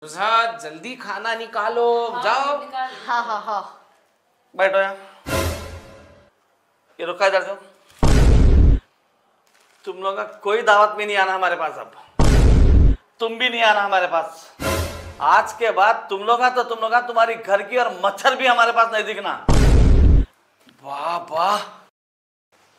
जल्दी खाना निकालो। हाँ, जाओ। हाँ हाँ हाँ बैठो यहाँ। ये रुका, इधर जाओ। तुम लोग का कोई दावत में नहीं आना हमारे पास। अब तुम भी नहीं आना हमारे पास। आज के बाद तुम लोग तो तुम लोग तुम्हारी घर की और मच्छर भी हमारे पास नहीं दिखना। वाह वाह,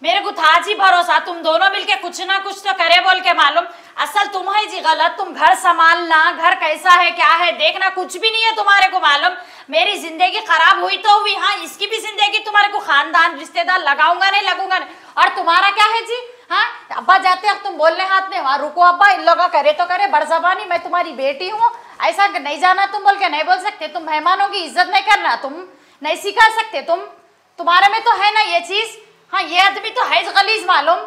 मेरे को था जी भरोसा तुम दोनों मिलके कुछ ना कुछ तो करे बोल के। मालूम असल तुम है जी गलत। तुम घर संभालना, घर कैसा है क्या है देखना, कुछ भी नहीं है तुम्हारे को मालूम। मेरी जिंदगी खराब हुई तो हुई, हाँ इसकी भी जिंदगी तुम्हारे को खानदान रिश्तेदार लगाऊंगा नहीं लगूंगा नहीं। और तुम्हारा क्या है जी? हाँ अब्बा जाते अब तुम बोलने हाथ में वहां रुको अब्बा, इन लोगों करे तो करे, बड़ जबानी मैं तुम्हारी बेटी हूँ ऐसा नहीं जाना तुम बोल के नहीं बोल सकते। तुम मेहमानों की इज्जत नहीं करना, तुम नहीं सिखा सकते। तुम्हारे में तो है ना ये चीज। हाँ ये आदमी तो है गलीज मालूम।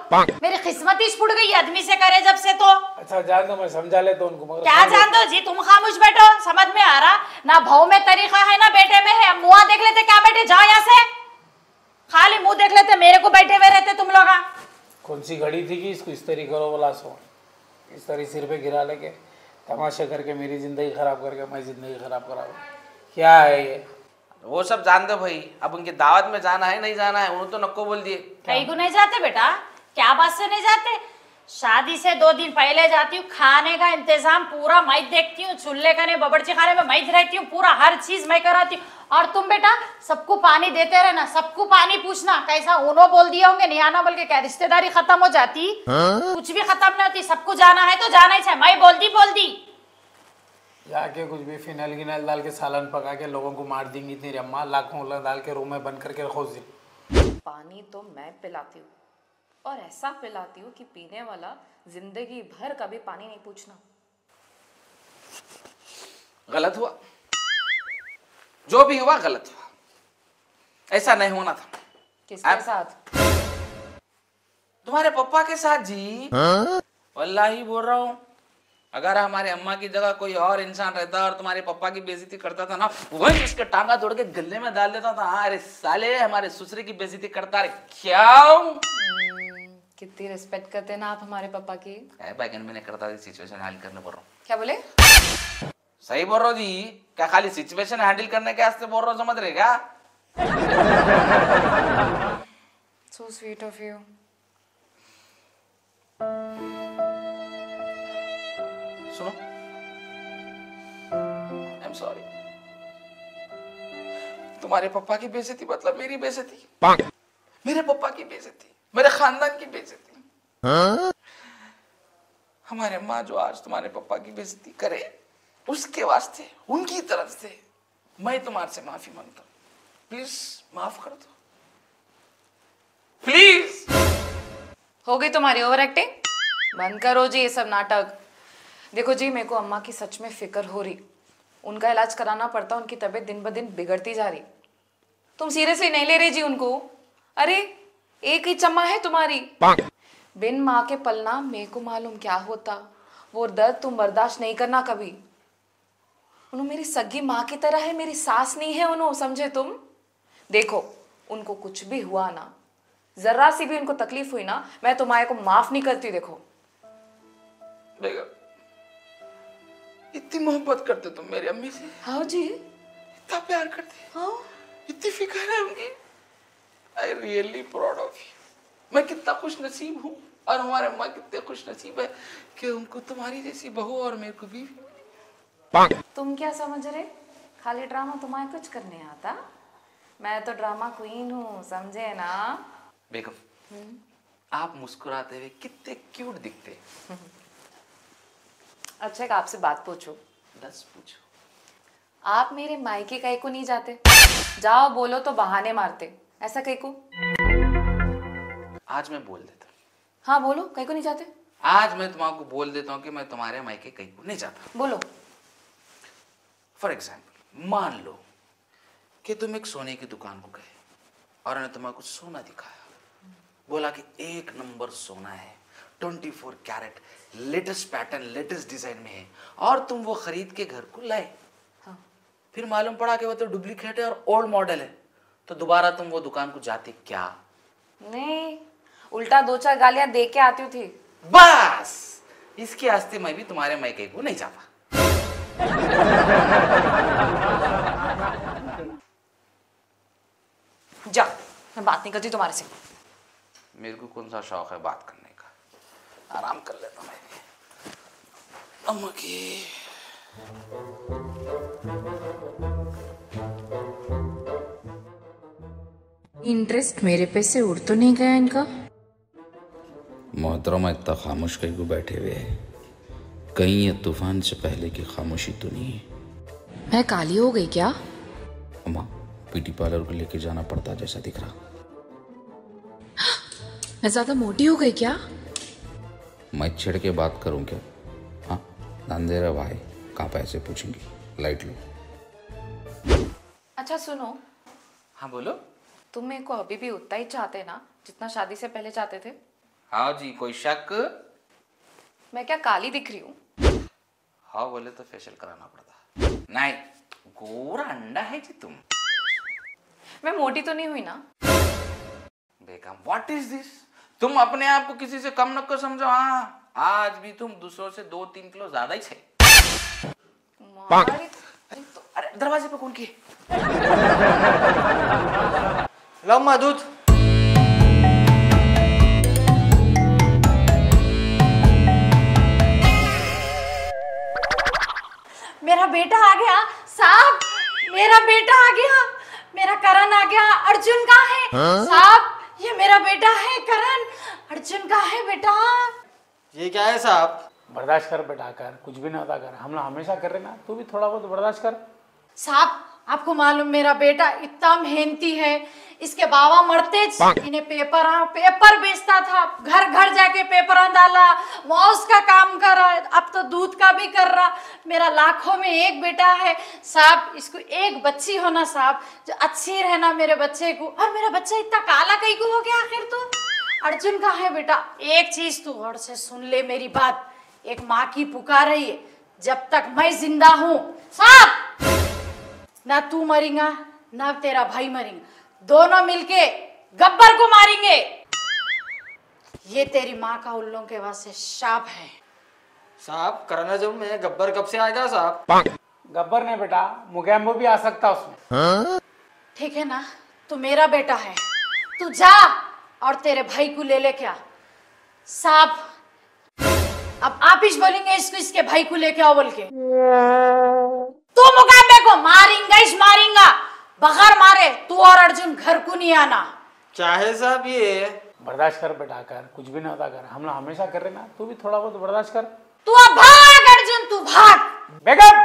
मेरी किस्मत ही छुड़ गई आदमी से करे जब से। तो अच्छा जान दो, मैं समझा लेता हूं उनको। क्या जान दो जी, तुम खामोश बैठो। समझ में आ रहा ना भाव में तरीका है ना बेटे में है। मुँह देख लेते क्या बेटे, जाओ यहाँ से। खाली मुंह देख लेते, मेरे को बैठे हुए रहते तुम लोग। कौन सी घड़ी थी कि इसको इस्त्री करो बोला सो, इस्त्री सिर पे गिरा लेके तमाशा करके मेरी जिंदगी खराब करके मैं जिंदगी खराब करा। क्या है ये? वो सब जान दो भाई। अब उनकी दावत में जाना है नहीं जाना है उन्होंने तो नक्को बोल दिए। कहीं को नहीं जाते बेटा? क्या बात से नहीं जाते? शादी से 2 दिन पहले जाती हूँ। खाने का इंतजाम पूरा मैं देखती हूँ। चूल्हे खाने बबड़ची खाने में मैं रहती हूँ। पूरा हर चीज मैं कराती हूँ। और तुम बेटा सबको पानी देते रहना, सबको पानी पूछना कैसा उन्होंने बोल दिया होंगे नहीं आना बोल के। क्या रिश्तेदारी खत्म हो जाती? कुछ भी खत्म नहीं होती। सबको जाना है तो जाना ही चाहिए। मैं बोल दी जाके कुछ भी फिनाइल गिनाइल डाल के सालन पका के लोगों को मार देंगी इतनी अम्मा। लाखों डाल के रूम में बंद करके रखो। पानी तो मैं पिलाती हूँ और ऐसा पिलाती हूँ कि पीने वाला जिंदगी भर कभी पानी नहीं पूछना। गलत हुआ, जो भी हुआ गलत हुआ। ऐसा नहीं होना था। किसके साथ? तुम्हारे पापा के साथ जी। वल्लाही बोल रहा हूँ, अगर हमारे अम्मा की जगह कोई और इंसान रहता और तुम्हारे पापा की बेइज्जती करता था ना, वही उसके टांगा तोड़ के गले में डाल देता था। हाँ अरे साले हमारे ससुरे की बेइज्जती करता रे क्या। कितनी रिस्पेक्ट करते हैं ना आप हमारे पापा की। बैगन में नहीं करता, सिचुएशन हैंडल करने बोल रहा हूँ। क्या बोले? सही बोल रहा हूँ जी। क्या खाली सिचुएशन हैंडल करने के वास्ते बोल रहा हूँ, समझ रहे क्या? So sweet of you. सुनो, आई एम सॉरी। तुम्हारे पापा की बेइज्जती मतलब मेरी बेइज्जती, मेरे पापा की बेइज्जती, मेरे खानदान की बेइज्जती। हमारे अम्मा जो आज तुम्हारे पापा की बेइज्जती करे उसके वास्ते उनकी तरफ से मैं तुम्हारे से माफी मांगता हूँ। प्लीज माफ कर दो प्लीज। हो गई तुम्हारी ओवर एक्टिंग? बंद करो जी ये सब नाटक। देखो जी मेरे को अम्मा की सच में फिक्र हो रही। उनका इलाज कराना पड़ता, उनकी तबीयत दिन ब दिन बिगड़ती जा रही। तुम सीरियसली नहीं ले रहे जी उनको? अरे एक ही चम्मा है तुम्हारी। बिन माँ के पलना मेरे को मालूम क्या होता। वो दर्द तुम बर्दाश्त नहीं करना कभी। उन्होंने मेरी सगी माँ की तरह है, मेरी सास नहीं है उन्होंने, समझे तुम? देखो उनको कुछ भी हुआ ना, जरा सी भी उनको तकलीफ हुई ना, मैं तुम्हारे को माफ नहीं करती। देखो बेगम, इतनी मोहब्बत करते तुम मेरी अम्मी से। हाँ जी, इतना प्यार करते। हाँ इतनी फिक्र है उनकी। I really proud of you. मैं कितना खुश नसीब हूँ और हमारे अम्मा कितने खुश नसीब है कि उनको तुम्हारी जैसी बहू और मेरे को भी। तुम क्या समझ रहे? खाली ड्रामा तुम्हारे कुछ करने आता? मैं तो ड्रामा क्वीन हूँ, समझे ना? बेगम, आप मुस्कुराते हुए कितने क्यूट दिखते। अच्छा एक आपसे बात पूछूं? 10 पूछो। आप मेरे मायके कहीं को नहीं जाते? जाओ बोलो तो बहाने मारते, ऐसा कहीं को? आज मैं बोल देता हूँ। हाँ बोलो, कहीं को नहीं जाते? आज मैं तुम्हारे बोल देता हूँ कि मैं तुम्हारे मायके कहीं को नहीं जाता। बोलो। फॉर एग्जाम्पल, मान लो कि तुम एक सोने की दुकान को गए और उन्हें तुम्हें कुछ सोना दिखाया, बोला कि 1 नंबर सोना है, 24 carat, latest pattern, latest design में है, और तुम वो खरीद के घर को लाए। हाँ। फिर मालूम पड़ा कि वो तो डुप्लीकेट है और ओल्ड मॉडल है, तो दोबारा तुम वो दुकान को जाते क्या? नहीं, उल्टा 2-4 गालियां दे के आती थी। बस इसके वास्ते मैं भी तुम्हारे मायके को नहीं जाता। बात नहीं करती तुम्हारे से। मेरे को कौन सा शौक है बात करने का, आराम कर लेता मैं अम्मा की। इंटरेस्ट मेरे पे से उड़ तो नहीं गया इनका। मोहतरमा इतना खामोश कहीं को बैठे हुए है, कहीं ये तूफान से पहले की खामोशी तो नहीं है। मैं काली हो गई क्या? अम्मा ब्यूटी पार्लर को लेके जाना पड़ता जैसा दिख रहा। मैं ज्यादा मोटी हो गई क्या? मैं छिड़ के बात करूं क्या? हाँ अंधेरा भाई, कहाँ पैसे पूछेंगी, लाइट लो। अच्छा सुनो, हाँ बोलो। तुम मेरे को अभी भी उतना ही चाहते ना जितना शादी से पहले चाहते थे? हाँ जी, कोई शक? मैं क्या काली दिख रही हूँ? हाँ बोले तो फेशियल कराना पड़ता। नहीं, गोरा अंडा है जी तुम। मैं मोटी तो नहीं हुई ना? Become, what is this? तुम अपने आप को किसी से कम न को समझो। हाँ, आज भी तुम दूसरों से 2-3 किलो ज्यादा ही थे। अरे दरवाजे पे कौन की? लो माँ दूध। मेरा बेटा आ गया साहब, मेरा बेटा आ गया, मेरा करण आ गया। अर्जुन कहाँ है? साहब ये मेरा बेटा है करण। अर्जुन कहाँ है बेटा? ये क्या है साहब? बर्दाश्त कर बेटा, कर, कुछ भी ना होता कर, हम लोग हमेशा कर रहे ना, तू भी थोड़ा बहुत बर्दाश्त कर। साहब आपको मालूम मेरा बेटा इतना मेहनती है, इसके बाबा मरते इन्हें पेपर बेचता था, घर घर जाके पेपर डाला, मॉस का काम कर रहा है, अब तो दूध का भी कर रहा। मेरा लाखों में एक बेटा है साहब, इसको एक बच्ची होना साहब जो अच्छी रहना मेरे बच्चे को। और मेरा बच्चा इतना काला कहीं को हो गया आखिर तो। अर्जुन कहाँ है बेटा? एक चीज तू गौर से सुन ले मेरी बात, एक माँ की पुकार रही है, जब तक मैं जिंदा हूँ साहब ना तू मरेगा ना तेरा भाई मरेगा, दोनों मिलके गब्बर को मारेंगे। ये तेरी माँ का उल्लू के वास्ते शाप है। साहब करना जब मैं गब्बर कब से आएगा साहब? गब्बर ने बेटा, मुगैम्बो भी आ सकता उसमें। ठीक है ना, तू मेरा बेटा है, तू जा और तेरे भाई को ले लेके आ। साहब अब आप ही बोलेंगे इसको, इसके भाई को लेके आओ बोल के। तू मुकाबले को मारेंगा बगैर मारे, तू और अर्जुन घर को नहीं आना। क्या है साहब ये? बर्दाश्त कर बेटा, कर, कुछ भी ना होता कर, हम लोग हमेशा कर रहे ना, तू भी थोड़ा बहुत बर्दाश्त कर। तू अब भाग अर्जुन, तू भाग। बेगम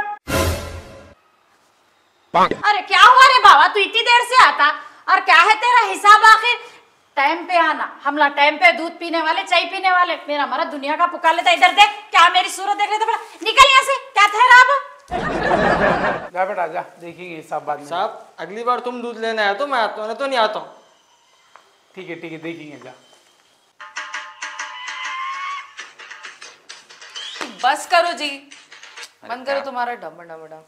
अरे क्या हुआ रे बाबा, तू इतनी देर से आता और क्या है तेरा हिसाब? आखिर टाइम पे आना, हम लोग टाइम पे दूध पीने वाले, चाय पीने वाले। मेरा हमारा दुनिया का पुकार लेता। इधर देख, क्या मेरी सूरत देख लेता? निकल यहाँ से, क्या ठहरा अब? जा बेटा जा, देखेंगे हिसाब बाद में। साहब अगली बार तुम दूध लेने आए तो मैं आता हूँ, तो नहीं आता हूँ। ठीक है देखेंगे, जा। बस करो जी, बंद करो तुम्हारा डम।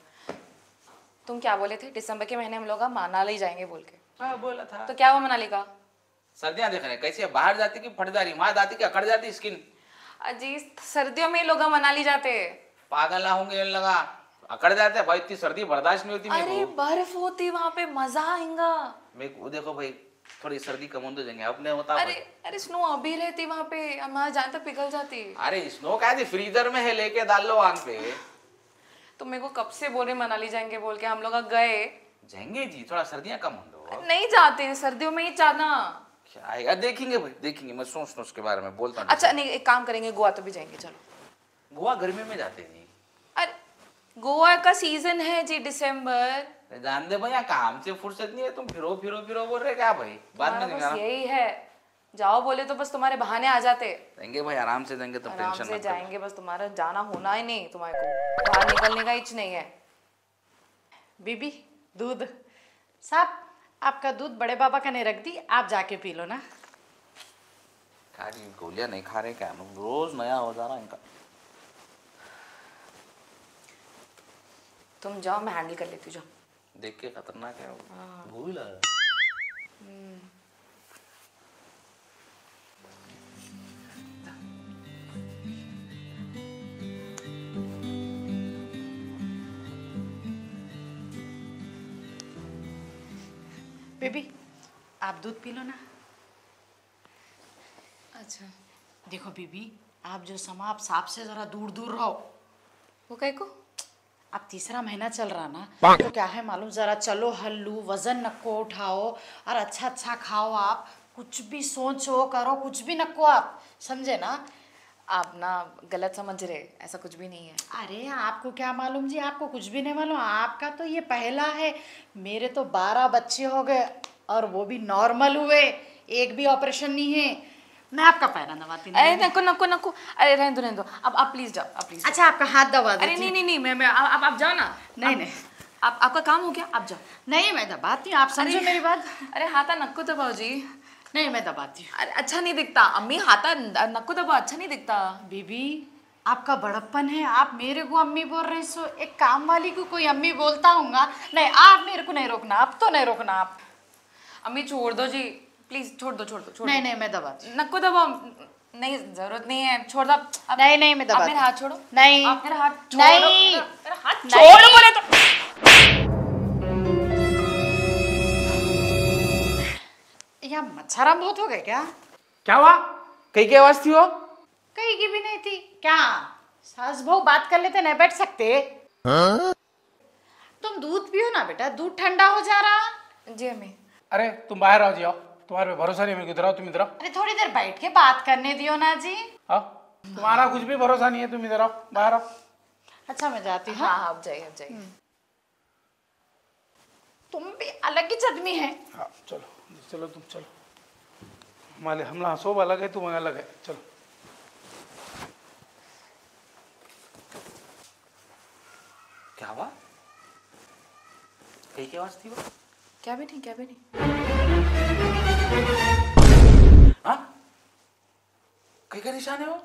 तुम क्या बोले थे? दिसंबर के महीने हम लोग मनाली जाएंगे बोल के। हाँ बोला था। तो क्या हुआ मनाली का? सर्दियां देख रहे कैसे बाहर जाती की फट जा रही, वहां जाती की अकड़ जाती स्किन। अजी सर्दियों में लोग मनाली जाते हैं। पागल ना होंगे लगा, अकड़ जाते भाई, इतनी सर्दी बर्दाश्त नहीं होती मेरे अरे को। बर्फ होती वहां पे, मजा आएगा। मेरे को देखो भाई, थोड़ी सर्दी कम हो जाएंगे अपने होता। अरे स्नो अभी रहती वहां पे, हमारे जाए तो पिघल जाती। अरे स्नो क्या थी, फ्रीजर में है, लेके डाल लो आंख पे। तो मेरे को कब से बोले मनाली जाएंगे बोल के, हम लोग गए। जाएंगे जी, थोड़ा सर्दियां कम हो दो। नहीं जाते हैं सर्दियों में ही जाना। क्या आएगा, देखेंगे भाई देखेंगे, मैं सोच उसके बारे में बोलता हूँ। अच्छा नहीं, एक काम करेंगे, गोवा तो भी जाएंगे। चलो गोवा गर्मी में जाते जी। अरे गोवा का सीजन है जी, दिसंबर। जान दे भैया, काम से फुर्सत नहीं है, तुम फिरो बोल रहे क्या भाई? बाद में बस यही है, जाओ बोले तो बस तुम्हारे बहाने आ जाते। जाएंगे भाई, आराम से जाएंगे, तुम आराम टेंशन से मत जाएंगे, बस तुम्हारा जाना होना ही नहीं, तुम्हारे को बाहर निकलने का इच नहीं है। बीबी दूध साहब, आपका दूध बड़े बाबा का ने रख दी, आप जाके पी लो ना। गोलियां नहीं खा रहे क्या? रोज नया हो जा रहा इनका। तुम जाओ, मैं हैंडल कर लेती हूँ, जाओ। देख के खतरनाक है वो। भूल बेबी आप दूध पी लो ना। अच्छा देखो बीबी, आप जो समा आप सांप से जरा दूर दूर रहो। वो कह को अब तीसरा महीना चल रहा ना, तो क्या है मालूम, जरा चलो हल्लू, वजन नको उठाओ और अच्छा अच्छा खाओ। आप कुछ भी सोचो करो, कुछ भी नको, आप समझे ना। आप ना गलत समझ रहे, ऐसा कुछ भी नहीं है। अरे आपको क्या मालूम जी, आपको कुछ भी नहीं मालूम। आपका तो ये पहला है, मेरे तो 12 बच्चे हो गए और वो भी नॉर्मल हुए, एक भी ऑपरेशन नहीं है। मैं आपका पैरा दबाती अरे नको नको नको, अरे रहने दो। अब आप प्लीज जाओ, आप प्लीज। अच्छा आपका हाथ दबा देती। अरे नहीं मैं आप जाओ ना। नहीं आपका काम हो गया, आप जाओ। नहीं मैं दबाती हूँ, आप समझो मेरी बात। अरे हाथा नक्को दबाओ जी। नहीं मैं दबाती हूँ। अरे अच्छा नहीं दिखता अम्मी, हाथा नक्को दबाओ, अच्छा नहीं दिखता। बीबी आपका बड़प्पन है, आप मेरे को अम्मी बोल रहे, सो एक काम वाली को कोई अम्मी बोलता होगा। नहीं आप मेरे को नहीं रोकना, अब तो नहीं रोकना आप। अम्मी छोड़ दो जी, प्लीज छोड़ दो। नहीं मैं दबाती। नक्को दबाओ, नहीं जरूरत नहीं है, छोड़ दो। नहीं मैं दबाती। आप मेरा हाथ छोड़ो। नहीं आप मेरा हाथ छोड़ो। नहीं मेरा हाथ छोड़ो बोले तो। यहाँ मच्छराम बहुत हो गए क्या? क्या हुआ? कहीं की आवाज थी वो? कहीं की भी नहीं थी। क्या सास बहू बात कर लेते, नहीं बैठ सकते? तुम दूध पियो ना बेटा, दूध ठंडा हो जा रहा। जी अम्मी। अरे तुम बाहर आओ जी, आओ, तुम्हारे पे भरोसा नहीं, मेरे को इधर आओ, तुम इधर आओ। अरे थोड़ी देर बैठ के बात करने दियो ना जी। आओ, तुम्हारा कुछ भी भरोसा नहीं है, तुम इधर आओ, बाहर आओ। अच्छा मैं जाती हूँ। हाँ आप जाइए, आप जाइए। तुम भी अलग ही चदमी है। हाँ चलो तुम चलो, हमारे हमला सब अलग है, तुम अलग है, चलो। क्या हुआ? कहीं की आवाज थी वो? क्या भी नहीं। हाँ? कहीं का निशान है वो?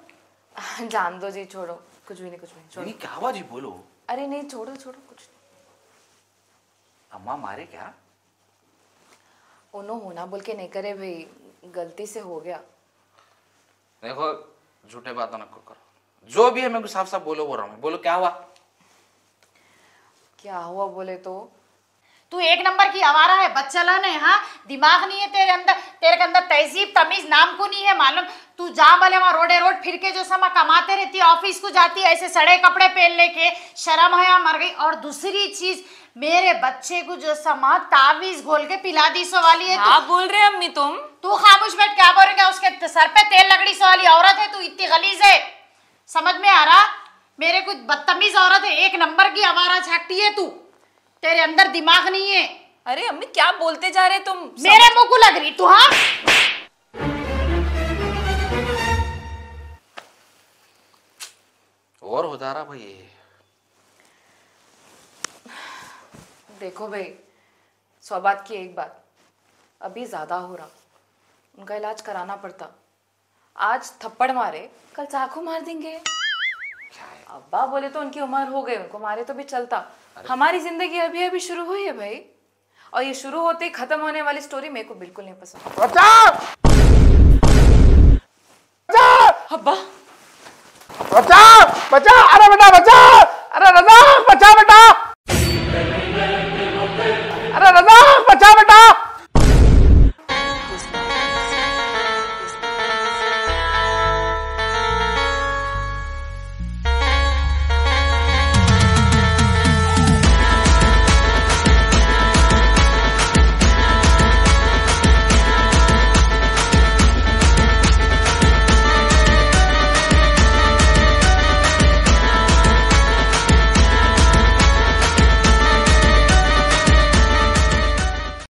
जान दो जी, छोड़ो, कुछ भी नहीं छोड़ो। नहीं क्या हुआ जी, बोलो। अरे नहीं छोड़ो कुछ नहीं। अम्मा मारे क्या? उन्होंने होना बोल के नहीं करे भाई, गलती से हो गया। देखो झूठे बातों न करो, जो भी है मेरे को साफ साफ बोलो, बोल रहा हूँ। बोलो क्या हुआ? क्या हुआ बोले तो? तू एक नंबर की आवारा है, बच्चला नहीं। हाँ दिमाग नहीं है तेरे अंदर, तेरे के अंदर तहजीब तमीज नाम को नहीं है मालूम। तू जा भले वहां रोडे रोड फिर के जो समा कमाते रहती है, ऑफिस को जाती है ऐसे सड़े कपड़े पहन लेके, शर्म है मर गई। और दूसरी चीज, मेरे बच्चे को जो समा तावीज घोल के पिला दी सो वाली है। आप बोल रहे अम्मी तुम? तू खामोश बैठ, क्या बोल रहे? उसके सर पे तेल लगड़ी सो वाली औरत है तू, इतनी गलीज है, समझ में आ रहा? मेरे को बदतमीज औरत है, एक नंबर की आवारा छाटी है तू, तेरे अंदर दिमाग नहीं है। अरे अम्मी क्या बोलते जा रहे तुम? मेरे मुंह को लग रही तू। हाँ और हो जा रहा भाई। देखो भाई, 100 बात की एक बात, अभी ज्यादा हो रहा, उनका इलाज कराना पड़ता। आज थप्पड़ मारे, कल चाकू मार देंगे। अब्बा बोले तो उनकी उम्र हो गई, उनको मारे तो भी चलता। हमारी जिंदगी अभी अभी शुरू हुई है भाई, और ये शुरू होते ही खत्म होने वाली स्टोरी मेरे को बिल्कुल नहीं पसंद। अब्बा बचा, अरे बेटा बचा, अरे दादा बचा बेटा।